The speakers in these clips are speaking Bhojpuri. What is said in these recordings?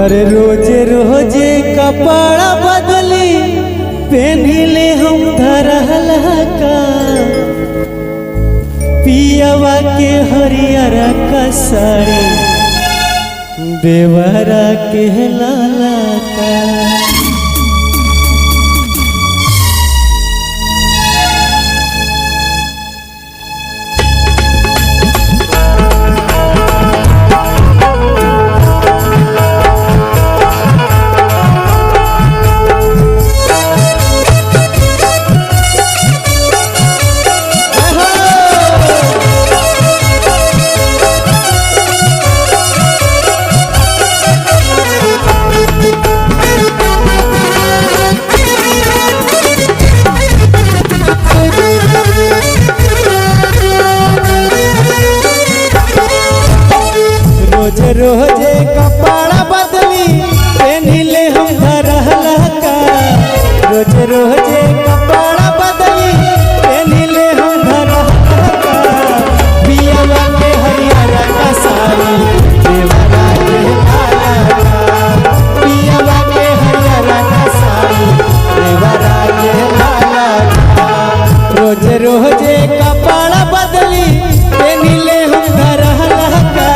अरे रोजे रोजे कपड़ा बदली पहनिले हम धरहला का पियवा के हरियर का साड़ी देवरा के लाला का। रोजे रोजे कपड़ा बदली पहनिले हम धरहला का रोजे रोजे कपड़ा बदली पहनिले हम धरहला का पियवा के हरियर का साड़ी देवरा के लाला का पियवा के हरियर का साड़ी देवरा के लाला का। रोजे रोजे कपड़ा बदली पहनिले हम धरहला का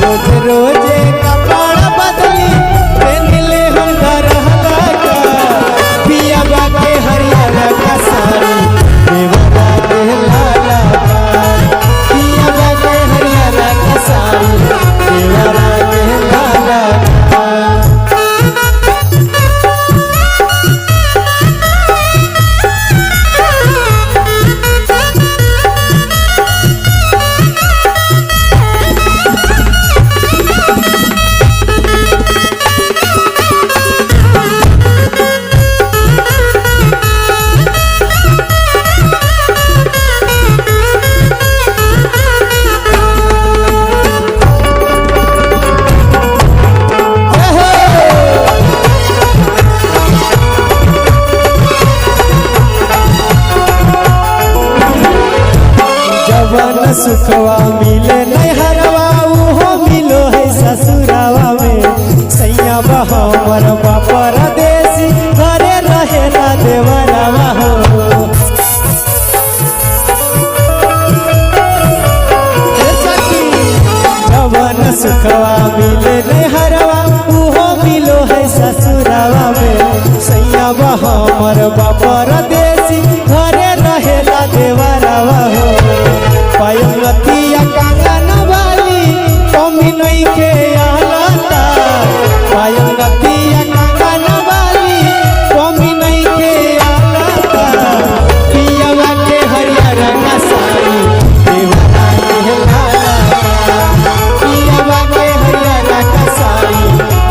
रोजे रोजे कपड़ा बदली पहनिले हम धरहला का पियवा के हरियर का साड़ी देवरा के लाला का पियवा के हरियर का साड़ी देवरा के लाला का। सुखवा मिले नैहरवा उहो मिलो है ससुरावा में सैया हमर परदेसी घरे रहेला देवरावा हो। जवन सुखवा मिले नैहरवा उहो मिलो है ससुरावा में सैया हमर परदेसी घरे रहेला देवरावा हो। पायंगतिया कंगन वाली कमी नहीं के आलता पायंगतिया कंगन वाली कमी नहीं के आलता पियवा के हरियर का साड़ी देवरा के लाला का पियवा के हरियर का साड़ी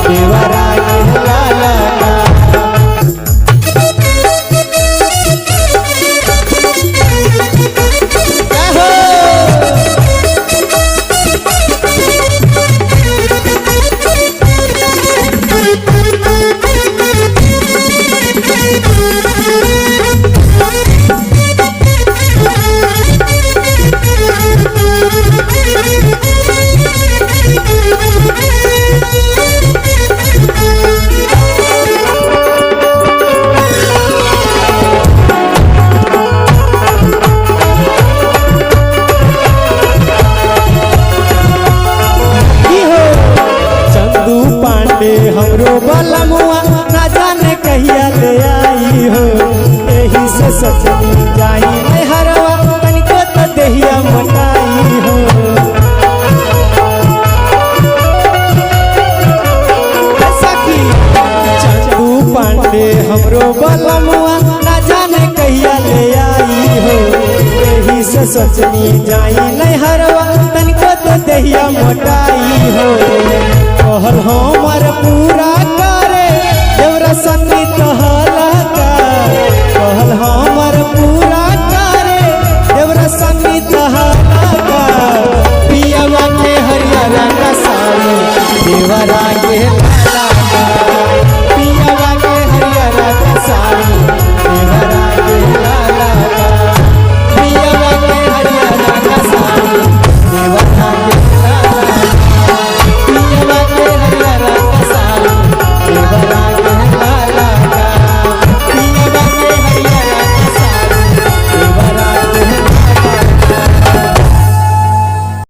देवरा के लाला का। हमरो बलमुआ ना जाने कहिया ले आई हो एही से सचनी जाई नैहरवा तनिको तो देहिया मनाई हो। सखी चंदू पांडे हमरो बलमुआ ना जाने कहिया ले आई हो एही से सचनी जाई नैहरवा तनिको तो देहिया मोटाई हो। कहल हमर पूरा